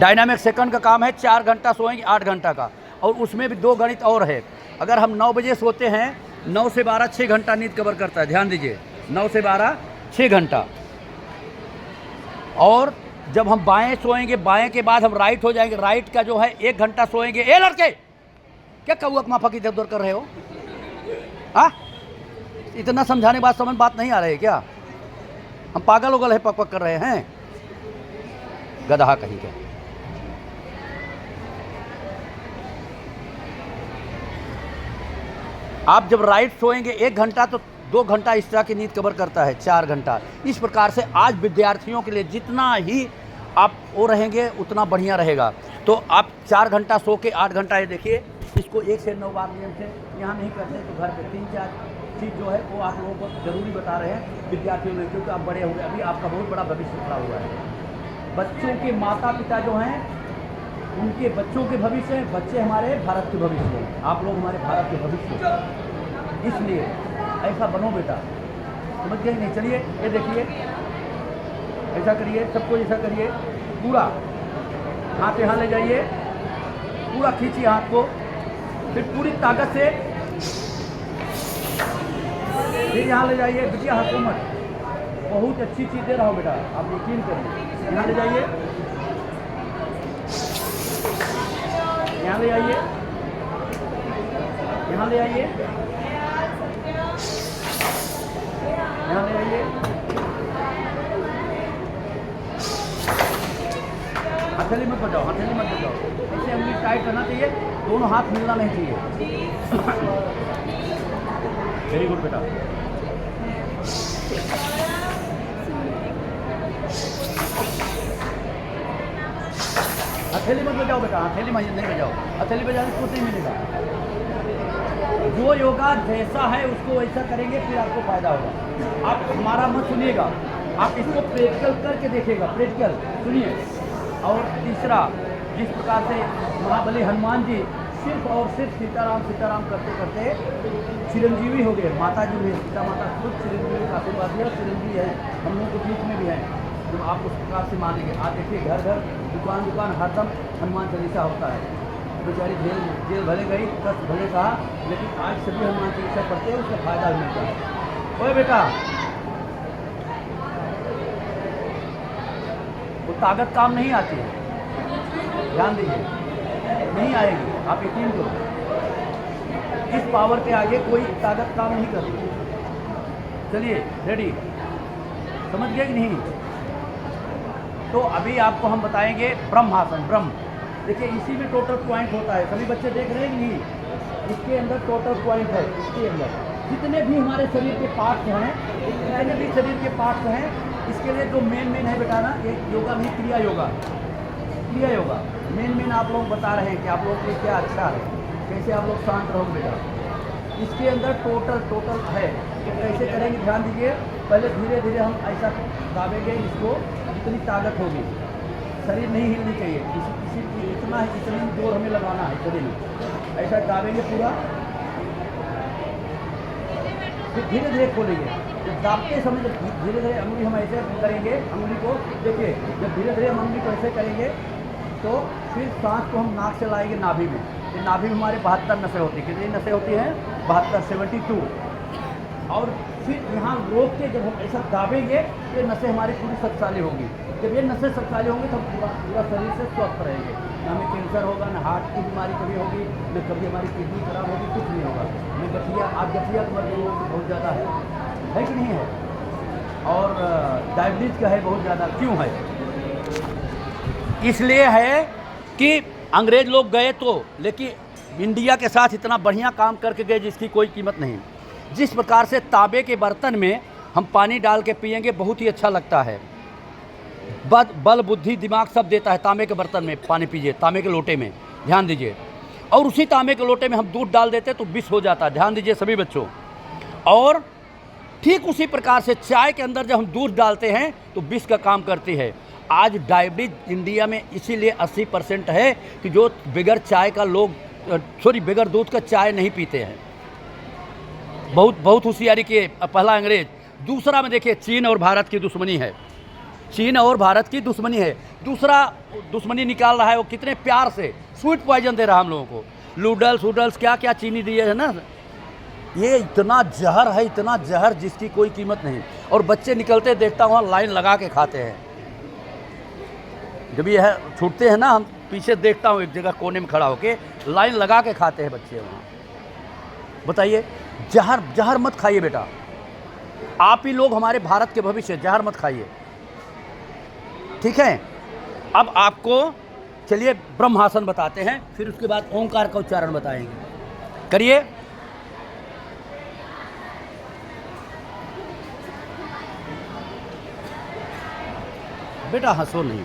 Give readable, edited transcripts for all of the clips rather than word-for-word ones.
Dynamic second का काम है, 4 घंटा सोएंगे 8 घंटा का, और उसमें भी 2 गणित और है। अगर हम 9 बजे सोते हैं, 9 से 12 6 घंटा नींद कवर करता है, ध्यान दीजिए, 9 से 12 6 घंटा। और जब हम बाएं सोएंगे, बाएं के बाद हम राइट हो जाएंगे, राइट का जो है 1 घंटा सोएंगे। ए लड़के, क्या कौआ माफा की इधर उधर कर रहे हो? इतना समझाने के बाद समझ बात नहीं आ रही है क्या? हम पागल उगल है, पक पक कर रहे हैं, गधा कहीं के। आप जब राइट सोएंगे 1 घंटा तो 2 घंटा एक्स्ट्रा की नींद कवर करता है, 4 घंटा। इस प्रकार से आज विद्यार्थियों के लिए जितना ही आप वो रहेंगे उतना बढ़िया रहेगा। तो आप 4 घंटा सो के 8 घंटा, ये देखिए, इसको 1 से 9 बार नियम से यहाँ नहीं करते तो घर पे 3-4 चीज़ जो है वो आप लोगों को जरूरी बता रहे हैं विद्यार्थियों में, क्योंकि आप बड़े हो गए, अभी आपका बहुत बड़ा भविष्य खड़ा हुआ है। बच्चों के माता पिता जो हैं उनके बच्चों के भविष्य हैं, बच्चे हमारे भारत के भविष्य हैं, आप लोग हमारे भारत के भविष्य हैं। इसलिए ऐसा बनो बेटा, समझ गए नहीं? चलिए ये देखिए, ऐसा करिए, सबको ऐसा करिए, पूरा हाथ यहाँ ले जाइए, पूरा खींचिए हाथ को, फिर पूरी ताकत से फिर यहाँ ले जाइए। बिटिया हाथ को मत, बहुत अच्छी चीज़ दे रहा हूँ बेटा, आप यकीन करिए। यहाँ ले जाइए, यहाँ ले आइए, यहाँ ले आइए, यहाँ ले आइए। हथेली मत बजाओ, हथेली मत बजाओ, इसे उंगली टाइट करना चाहिए, दोनों हाथ मिलना नहीं चाहिए। वेरी गुड बेटा। हथेली मत बजाओ बेटा, हथेली नहीं बजाओ, हथेली बजाने से कुछ नहीं मिलेगा। जो योगा जैसा है उसको वैसा करेंगे, फिर आपको फायदा होगा। आप हमारा मत सुनिएगा, आप इसको प्रैक्टिकल करके देखिएगा, प्रैक्टिकल सुनिए। और तीसरा, जिस प्रकार से महाबली हनुमान जी सिर्फ और सिर्फ सीताराम सीताराम करते करते चिरंजीवी हो गए। माता जी भी, सीता माता खुद चिरंजीवी का आशीर्वाद दिया, चिरंजीवी है, हम लोगों के बीच में भी हैं, जो आप उस प्रकार से मानेंगे। आप देखिए, घर घर दुकान दुकान हरदम हनुमान चालीसा होता है। बेचारी जेल भले गई, कष्ट भले कहा, लेकिन आज सभी हनुमान चालीसा पढ़ते हैं, उसका फायदा भी मिलता है। ओए बेटा, वो ताकत काम नहीं आती है, ध्यान दीजिए, नहीं आएगी, आप यकीन करो। इस पावर के आगे कोई ताकत काम नहीं करती। चलिए रेडी, समझ गए कि नहीं? तो अभी आपको हम बताएंगे ब्रह्मासन। ब्रह्म, देखिए इसी में टोटल पॉइंट होता है, सभी बच्चे देख रहे हैं कि नहीं? इसके अंदर टोटल पॉइंट है, इसके अंदर जितने भी हमारे शरीर के पार्ट्स हैं, जितने भी शरीर के पार्ट्स हैं, इसके लिए जो मेन है बेटा ना, एक योगा नहीं, क्रिया योगा। क्रिया योगा मेन आप लोग बता रहे हैं कि आप लोग के क्या अच्छा है, कैसे आप लोग शांत रहो बेटा। इसके अंदर टोटल है, तो कैसे करेंगे ध्यान दीजिए। पहले धीरे धीरे हम ऐसा दाबेंगे, इसको इतनी ताकत होगी, शरीर नहीं हिलनी चाहिए, इतनी जोर हमें लगाना है शरीर में। ऐसा दाबेंगे पूरा, फिर धीरे धीरे खोलेंगे। जब दाबते समय जब धीरे धीरे अंगुली हम ऐसे करेंगे, अंगुली को देखिए, जब धीरे धीरे हम अंगुली को ऐसे करेंगे तो फिर सांस को हम नाक से लाएंगे नाभि में। ये नाभि में हमारे 72 नसें होती हैं। कितनी नसें होती हैं? 72, 72। और फिर यहाँ रोक के जब हम ऐसा दाबेंगे तो ये नसें हमारी पूरी शक्तिशाली होंगी। जब ये नसें शक्तिशाली होंगी तो हम पूरा शरीर से स्वस्थ रहेंगे, ना हमें कैंसर होगा, ना हार्ट की बीमारी कभी होगी, न कभी हमारी किडनी खराब होगी, कुछ नहीं होगा। मैं गठिया, आप गठिया तो मर्द लोगों की बहुत ज़्यादा है कि नहीं है? और डायबिटीज़ का है बहुत ज़्यादा। क्यों है? इसलिए है कि अंग्रेज लोग गए तो, लेकिन इंडिया के साथ इतना बढ़िया काम करके गए जिसकी कोई कीमत नहीं। जिस प्रकार से तांबे के बर्तन में हम पानी डाल के पिएंगे, बहुत ही अच्छा लगता है, बल बुद्धि दिमाग सब देता है। तांबे के बर्तन में पानी पीजिए, तांबे के लोटे में, ध्यान दीजिए। और उसी तांबे के लोटे में हम दूध डाल देते तो विष हो जाता है, ध्यान दीजिए सभी बच्चों। और ठीक उसी प्रकार से चाय के अंदर जब हम दूध डालते हैं तो विष का काम करती है। आज डायबिटीज इंडिया में इसीलिए 80% है कि जो बगैर चाय का लोग, बगैर दूध का चाय नहीं पीते हैं। बहुत होशियारी के पहला अंग्रेज। दूसरा में देखिए, चीन और भारत की दुश्मनी है। चीन और भारत की दुश्मनी है। दूसरा दुश्मनी निकाल रहा है वो कितने प्यार से, स्वीट पॉइजन दे रहा हम लोगों को, नूडल्स वूडल्स क्या क्या चीनी दिए है ना, ये इतना जहर है, इतना जहर जिसकी कोई कीमत नहीं। और बच्चे निकलते देखता हूँ लाइन लगा के खाते हैं। जब यह छूटते हैं ना, हम पीछे देखता हूँ एक जगह कोने में खड़ा होके लाइन लगा के खाते हैं बच्चे वहाँ। बताइए, जहर जहर मत खाइए बेटा, आप ही लोग हमारे भारत के भविष्य, जहर मत खाइए, ठीक है। अब आपको चलिए ब्रह्मासन बताते हैं, फिर उसके बाद ओंकार का उच्चारण बताएंगे। करिए। बेटा हंसो नहीं।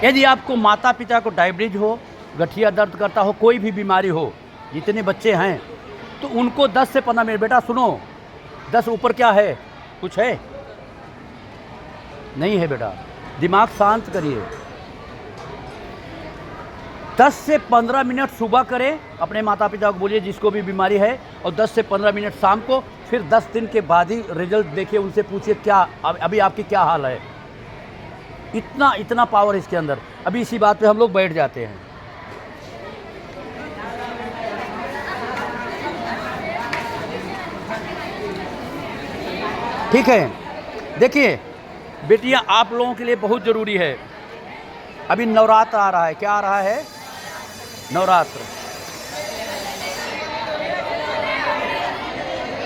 यदि आपको माता पिता को डायबिटीज हो, गठिया दर्द करता हो, कोई भी बीमारी हो, जितने बच्चे हैं तो उनको 10 से 15 मिनट, बेटा सुनो, 10 ऊपर क्या है, कुछ है नहीं है बेटा, दिमाग शांत करिए। 10 से 15 मिनट सुबह करें, अपने माता पिता को बोलिए जिसको भी बीमारी है, और 10 से 15 मिनट शाम को, फिर 10 दिन के बाद ही रिजल्ट देखिए, उनसे पूछिए क्या अभी आपकी क्या हाल है। इतना इतना पावर इसके अंदर। अभी इसी बात पे हम लोग बैठ जाते हैं। ठीक है, देखिए बेटियां, आप लोगों के लिए बहुत ज़रूरी है, अभी नवरात्र आ रहा है। क्या आ रहा है? नवरात्र।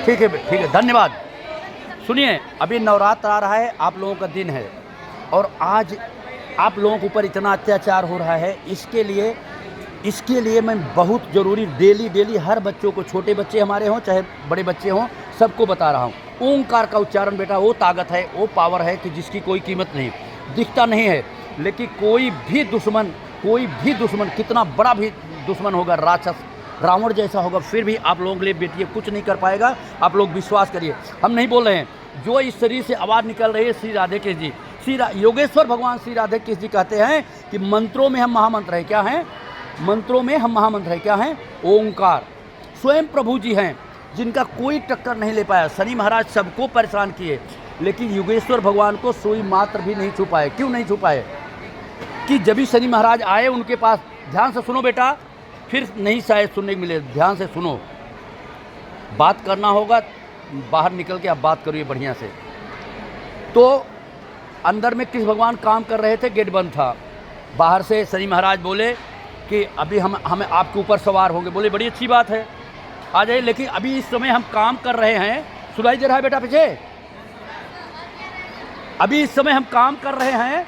ठीक है, ठीक है, धन्यवाद। सुनिए, अभी नवरात्र आ रहा है, आप लोगों का दिन है, और आज आप लोगों के ऊपर इतना अत्याचार हो रहा है, इसके लिए मैं बहुत ज़रूरी डेली हर बच्चों को, छोटे बच्चे हमारे हों चाहे बड़े बच्चे हों, सबको बता रहा हूँ। ओंकार का उच्चारण बेटा वो ताकत है, वो पावर है कि जिसकी कोई कीमत नहीं, दिखता नहीं है, लेकिन कोई भी दुश्मन कितना बड़ा भी दुश्मन होगा, राक्षस रावण जैसा होगा, फिर भी आप लोगों के लिए बेटिए कुछ नहीं कर पाएगा। आप लोग विश्वास करिए, हम नहीं बोल रहे हैं। जो इस शरीर से आवाज़ निकल रही है, श्री राधे कृष्ण जी, योगेश्वर भगवान श्री राधे कृष्ण जी कहते हैं कि मंत्रों में हम महामंत्र हैं। क्या हैं? मंत्रों में हम महामंत्र हैं। क्या हैं? ओंकार। स्वयं प्रभु जी हैं जिनका कोई टक्कर नहीं ले पाया। शनि महाराज सबको परेशान किए, लेकिन योगेश्वर भगवान को सुई मात्र भी नहीं छू पाए। क्यों नहीं छू पाए? कि जब भी शनि महाराज आए उनके पास, ध्यान से सुनो बेटा, फिर नहीं शायद सुनने को मिले, ध्यान से सुनो, बात करना होगा, बाहर निकल के आप बात करिए बढ़िया से। तो अंदर में कृष्ण भगवान काम कर रहे थे, गेट बंद था। बाहर से शनि महाराज बोले कि अभी हमें आपके ऊपर सवार होंगे। बोले बड़ी अच्छी बात है, आ जाइए, लेकिन अभी इस समय हम काम कर रहे हैं। सुनाई दे रहा है बेटा पीछे? अभी इस समय हम काम कर रहे हैं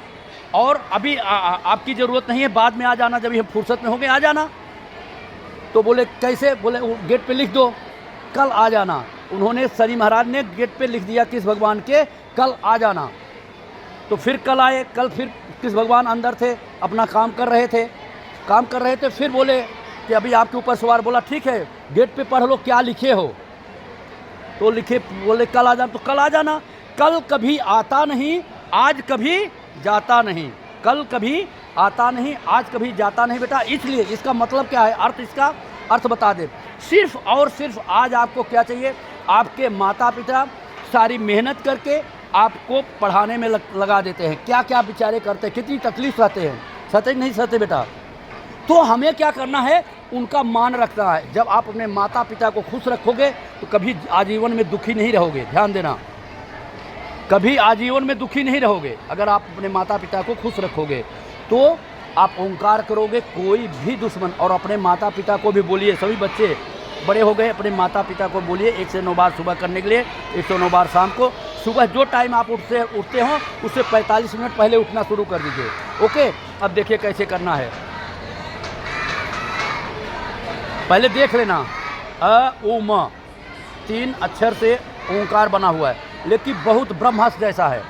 और अभी आपकी ज़रूरत नहीं है, बाद में आ जाना, जब हम फुर्सत में होंगे आ जाना। तो बोले कैसे? बोले गेट पे लिख दो, कल आ जाना। उन्होंने, शनि महाराज ने गेट पे लिख दिया कृष्ण भगवान के, कल आ जाना। तो फिर कल आए, कल फिर कृष्ण भगवान अंदर थे, अपना काम कर रहे थे। फिर बोले कि अभी आपके ऊपर सवार। बोला ठीक है, गेट पे पढ़ लो क्या लिखे हो। तो लिखे, बोले कल आ जाना। तो कल आ जाना। कल कभी आता नहीं, आज कभी जाता नहीं। कल कभी आता नहीं, आज कभी जाता नहीं बेटा। इसलिए इसका मतलब क्या है, अर्थ, इसका अर्थ बता दे। सिर्फ और सिर्फ आज आपको क्या चाहिए? आपके माता पिता सारी मेहनत करके आपको पढ़ाने में लगा देते हैं। क्या क्या बेचारे करते हैं, कितनी तकलीफ सहते हैं, सहते नहीं सहते बेटा? तो हमें क्या करना है? उनका मान रखना है। जब आप अपने माता पिता को खुश रखोगे तो कभी आजीवन में दुखी नहीं रहोगे। ध्यान देना, कभी आजीवन में दुखी नहीं रहोगे। अगर आप अपने माता पिता को खुश रखोगे तो आप ओंकार करोगे, कोई भी दुश्मन। और अपने माता पिता को भी बोलिए, सभी बच्चे बड़े हो गए, अपने माता पिता को बोलिए 1 से 9 बार सुबह करने के लिए, 109 बार शाम को। सुबह जो टाइम आप उठते हो उससे 45 मिनट पहले उठना शुरू कर दीजिए। ओके, अब देखिए कैसे करना है। पहले देख लेना, अ उ म 3 अक्षर से ओंकार बना हुआ है, लेकिन बहुत ब्रह्मास्त्र जैसा है।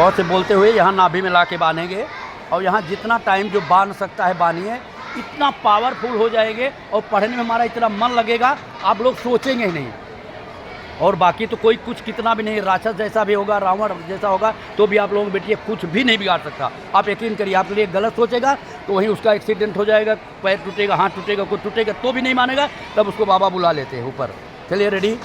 बहुत से बोलते हुए यहाँ नाभि में ला के बांधेंगे और यहाँ जितना टाइम जो बांध सकता है बांधिए, इतना पावरफुल हो जाएंगे और पढ़ने में हमारा इतना मन लगेगा आप लोग सोचेंगे ही नहीं। और बाकी तो कोई कुछ कितना भी नहीं, राक्षस जैसा भी होगा, रावण जैसा होगा, तो भी आप लोगों को बेटिए कुछ भी नहीं बिगाड़ सकता। आप यकीन करिए, आपके लिए गलत सोचेगा तो वहीं उसका एक्सीडेंट हो जाएगा, पैर टूटेगा, हाथ टूटेगा, कुछ टूटेगा तो भी नहीं मानेगा, तब उसको बाबा बुला लेते हैं ऊपर। चलिए रेडी।